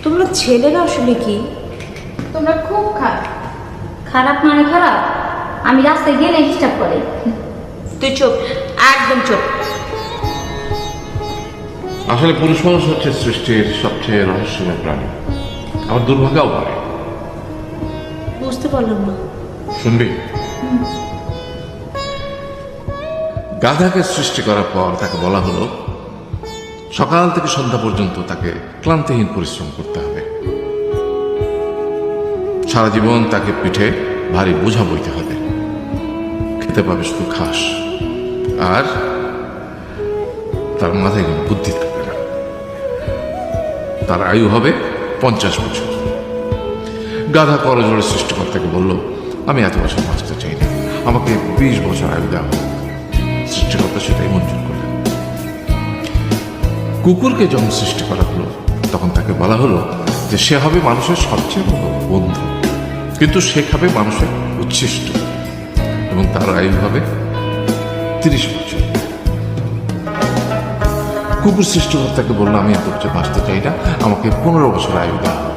তোমরা ছেলেরা আসলে কি? তোমরা খুব খারাপ। খারাপ মানে খারাপ, আমি রাস্তায় গেলে ডিস্টার্ব করে। তুই চুপ, একদম চুপ। আসলে পুরুষ মানুষ হচ্ছে সৃষ্টির সবচেয়ে রহস্যময় প্রাণী। আমার দুর্ভাগ্যও বলে। বুঝতে পারলাম না। শুনবি? গাধাকে সৃষ্টি করার পর তাকে বলা হলো সকাল থেকে সন্ধ্যা পর্যন্ত তাকে ক্লান্তিহীন পরিশ্রম করতে হবে। সারা জীবন তাকে পিঠে ভারী বোঝা বইতে হবে। খেতে পাবে শুধু ঘাস, আর তার মাথায় কোনো বুদ্ধি থাকবে না। তার আয়ু হবে 50 বছর। গাধা করজোড়ে সৃষ্টিকর্তাকে বলল, আমি এত বছর বাঁচতে চাই না, আমাকে 20 বছর আয়ু দেওয়া হোক। সৃষ্টিকর্তা সেটাই মঞ্জুর করলেন। কুকুরকে যখন সৃষ্টি করা হলো তখন তাকে বলা হলো যে সে হবে মানুষের সবচেয়ে বড় বন্ধু, কিন্তু সে খাবে মানুষের উচ্ছিষ্ট, এবং তার আয়ু হবে 30 বছর। কুকুর সৃষ্টিকর্তাকে বললো, আমি এত বছর বাঁচতে চাই না, আমাকে 15 বছর আয়ু দেওয়া হবে।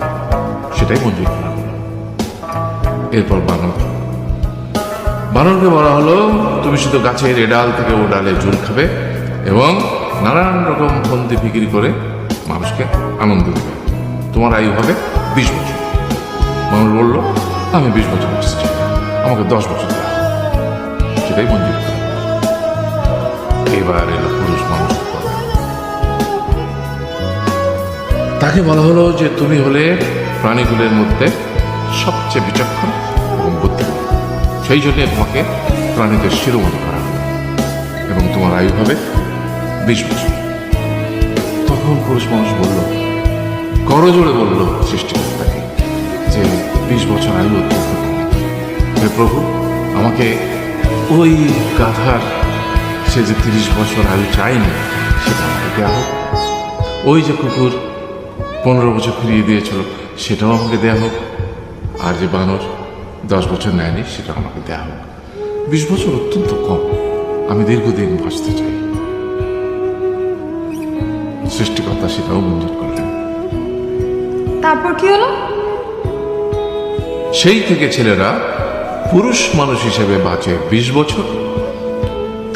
সেটাই মঞ্জুর করা হলো। এরপর বানরকে বলা হলো, তুমি শুধু গাছের এ ডাল থেকে ও ডালে ঝুল খাবে এবং নানান রকম ফন্দি বিক্রি করে মানুষকে আনন্দ দেবে। তোমার আয়ু হবে 20 বছর। বানর বলল, আমি 20 বছর বাঁচতে চাই না, আমাকে 10 বছর দেওয়া হবে। সেটাই মঞ্জুর করা হলো। এবার এলো পুরুষ মানুষের কথা। তাকে বলা হলো যে তুমি হলে প্রাণীগুলোর মধ্যে সবচেয়ে বিচক্ষণ এবং বুদ্ধিমান, সেই জন্য তোমাকে প্রাণীদের শিরোমণি করা হবে এবং তোমার আয়ু হবে 20 বছর। তখন পুরুষ মানুষ বলল, করজোড়ে বলল সৃষ্টিকর্তাকে যে 20 বছর আয়ু অত্যন্ত কম। হে প্রভু, আমাকে ওই গাধার সে যে 30 বছর আয়ু চায়নি সেটা আমাকে দেওয়া হোক। ওই যে কুকুর 15 বছর ফিরিয়ে দিয়েছিল সেটাও আমাকে দেওয়া হোক। আর যে বানর 10 বছর নেয়নি সেটাও আমাকে দেওয়া হোক। 20 বছর অত্যন্ত কম, আমি দীর্ঘদিন বাঁচতে চাই। সৃষ্টিকর্তা সেটাও মঞ্জুর করলেন। তারপর কি হলো? সেই থেকে ছেলেরা পুরুষ মানুষ হিসেবে বাঁচে 20 বছর,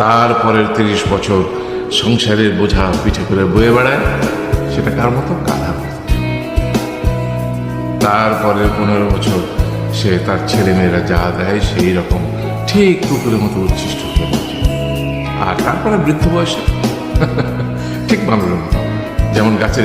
তারপরের 30 বছর সংসারের বোঝা পিঠে করে বয়ে বেড়ায়। সেটা কার মতো? গাধার মতো। তারপরের 15 বছর সে তার ছেলে মেয়েরা যা দেয় সেই রকম ঠিক কুকুরের মতো উচ্ছিষ্ট হয়ে বাঁচে। আর তারপরে বৃদ্ধ বয়সে ঠিক মানুষের মতো, যেমন গাছের